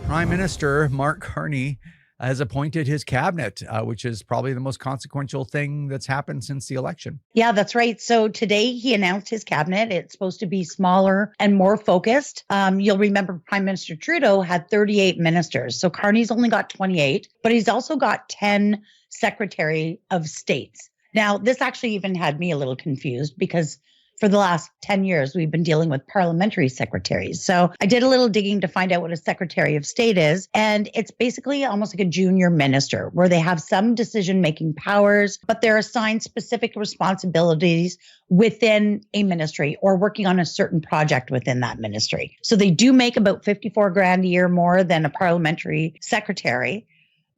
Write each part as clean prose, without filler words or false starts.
Prime Minister Mark Carney has appointed his cabinet, which is probably the most consequential thing that's happened since the election. Yeah, that's right. So today he announced his cabinet. It's supposed to be smaller and more focused. You'll remember Prime Minister Trudeau had 38 ministers. So Carney's only got 28, but he's also got 10 Secretary of States. Now, this actually even had me a little confused because for the last 10 years, we've been dealing with parliamentary secretaries. So I did a little digging to find out what a Secretary of State is. And it's basically almost like a junior minister where they have some decision-making powers, but they're assigned specific responsibilities within a ministry or working on a certain project within that ministry. So they do make about 54 grand a year more than a parliamentary secretary.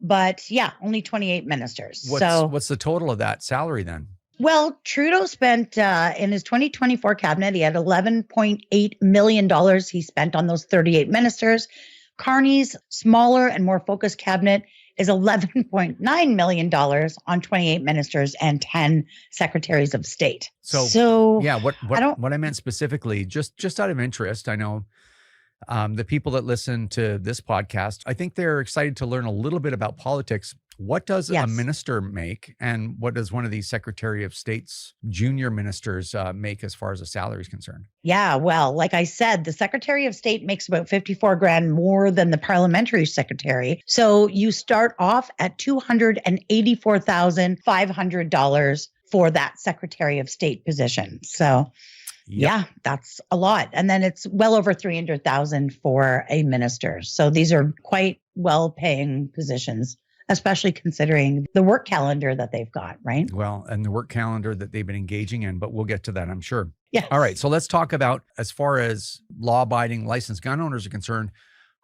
But yeah, only 28 ministers. What's the total of that salary then? Well, Trudeau spent in his 2024 cabinet, he had $11.8 million he spent on those 38 ministers. Carney's smaller and more focused cabinet is $11.9 million on 28 ministers and 10 secretaries of state. So yeah, what I meant specifically, just out of interest, I know the people that listen to this podcast, I think they're excited to learn a little bit about politics. What does a minister make, and what does one of these Secretary of State's junior ministers make as far as the salary is concerned? Yeah, well, like I said, the Secretary of State makes about 54 grand more than the parliamentary secretary. So you start off at $284,500 for that Secretary of State position. So yeah, that's a lot. And then it's well over 300,000 for a minister. So these are quite well-paying positions, especially considering the work calendar that they've got, right? Well, and the work calendar that they've been engaging in, but we'll get to that, I'm sure. Yeah. All right. So let's talk about, as far as law-abiding licensed gun owners are concerned,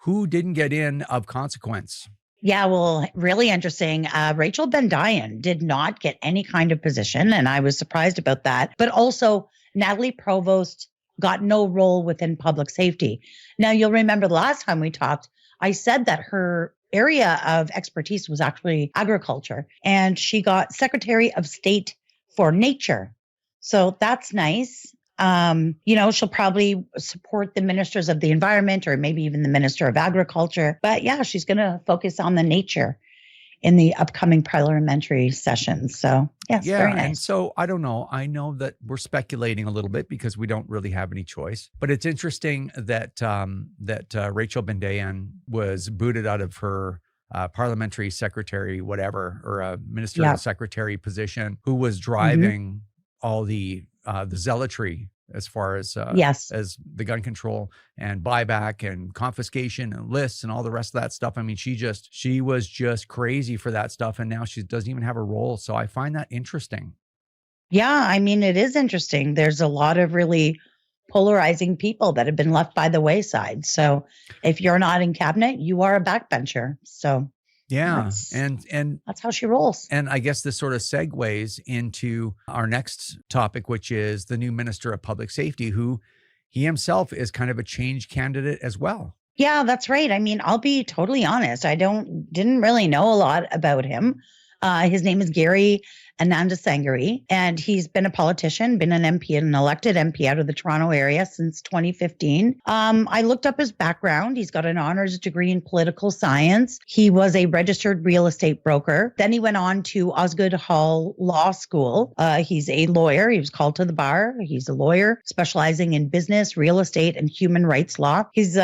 who didn't get in of consequence? Yeah, well, really interesting. Rachel Bendayan did not get any kind of position, and I was surprised about that. But also, Nathalie Provost got no role within public safety. Now, you'll remember the last time we talked, I said that her area of expertise was actually agriculture, and she got Secretary of State for Nature. So that's nice. She'll probably support the ministers of the environment or maybe even the minister of agriculture. But yeah, she's going to focus on the nature in the upcoming parliamentary sessions. So yes, very nice. And so I don't know. I know that we're speculating a little bit because we don't really have any choice. But it's interesting that Rachel Bendayan was booted out of her parliamentary secretary, whatever, or a ministerial secretary position, who was driving all the zealotry as far as as the gun control and buyback and confiscation and lists and all the rest of that stuff. I mean, she was just crazy for that stuff, and now she doesn't even have a role. So I find that interesting. Yeah, I mean, it is interesting. There's a lot of really polarizing people that have been left by the wayside. So if you're not in cabinet, you are a backbencher. So yeah, and that's how she rolls. And I guess this sort of segues into our next topic, which is the new Minister of Public Safety, who he himself is kind of a change candidate as well. Yeah, that's right. I mean, I'll be totally honest. I didn't really know a lot about him. His name is Gary Anandasangaree, and he's been a politician, been an MP, an elected MP out of the Toronto area since 2015. I looked up his background. He's got an honors degree in political science. He was a registered real estate broker. Then he went on to 𝐥𝐶𝐿 Law School. He's a lawyer. He was called to the bar. He's a lawyer specializing in business, real estate, and human rights law. He's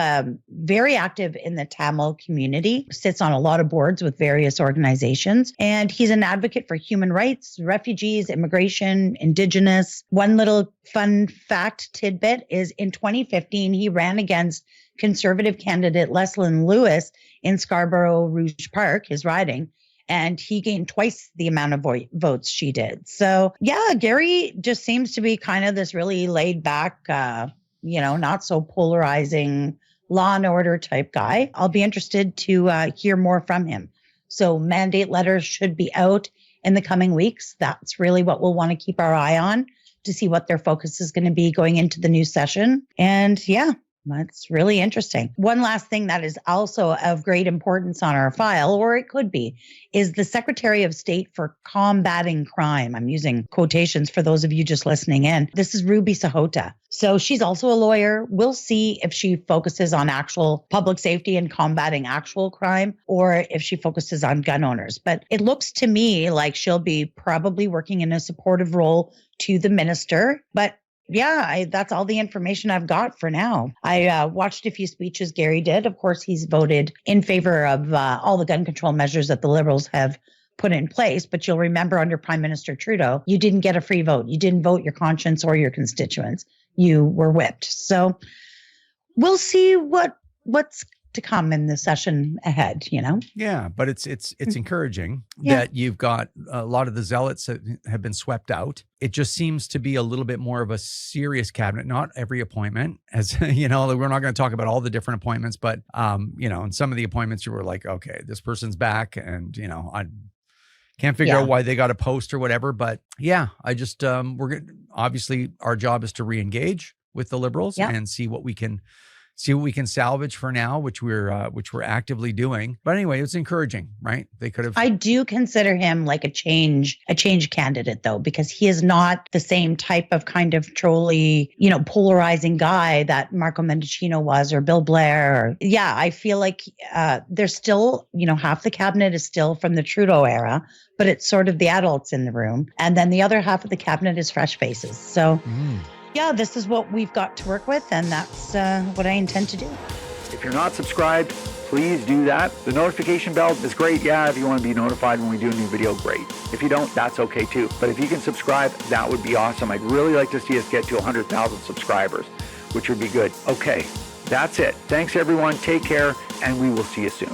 very active in the Tamil community, sits on a lot of boards with various organizations, and he's an advocate for human rights, refugees, immigration, Indigenous. One little fun fact tidbit is in 2015, he ran against Conservative candidate Leslyn Lewis in Scarborough Rouge Park, his riding, and he gained twice the amount of votes she did. So yeah, Gary just seems to be kind of this really laid back, not so polarizing law and order type guy. I'll be interested to hear more from him. So mandate letters should be out in the coming weeks. That's really what we'll want to keep our eye on to see what their focus is going to be going into the new session. And yeah, That's really interesting. One last thing that is also of great importance on our file, or it could be, is the Secretary of State for Combating Crime. I'm using quotations for those of you just listening in. This is Ruby Sahota. So she's also a lawyer. We'll see if she focuses on actual public safety and combating actual crime, or if she focuses on gun owners. But it looks to me like she'll be probably working in a supportive role to the minister. But yeah, that's all the information I've got for now. I watched a few speeches Gary did. Of course, he's voted in favor of all the gun control measures that the Liberals have put in place. But you'll remember under Prime Minister Trudeau, you didn't get a free vote. You didn't vote your conscience or your constituents. You were whipped. So we'll see what's to come in the session ahead, Yeah, but it's encouraging that you've got a lot of the zealots that have been swept out. It just seems to be a little bit more of a serious cabinet. Not every appointment, as we're not going to talk about all the different appointments, but in some of the appointments you were like, okay, this person's back, and I can't figure out why they got a post or whatever. But yeah, I just obviously our job is to re-engage with the Liberals and see what we can salvage for now, which we're actively doing. But anyway, it's encouraging, right? They could have. I do consider him like a change candidate, though, because he is not the same type of kind of trolly, polarizing guy that Marco Mendicino was, or Bill Blair. I feel like there's still, half the cabinet is still from the Trudeau era, but it's sort of the adults in the room, and then the other half of the cabinet is fresh faces. So. Yeah, this is what we've got to work with, and that's what I intend to do. If you're not subscribed, please do that. The notification bell is great. Yeah, if you want to be notified when we do a new video, great. If you don't, that's okay too. But if you can subscribe, that would be awesome. I'd really like to see us get to 100,000 subscribers, which would be good. Okay, that's it. Thanks everyone. Take care, and we will see you soon.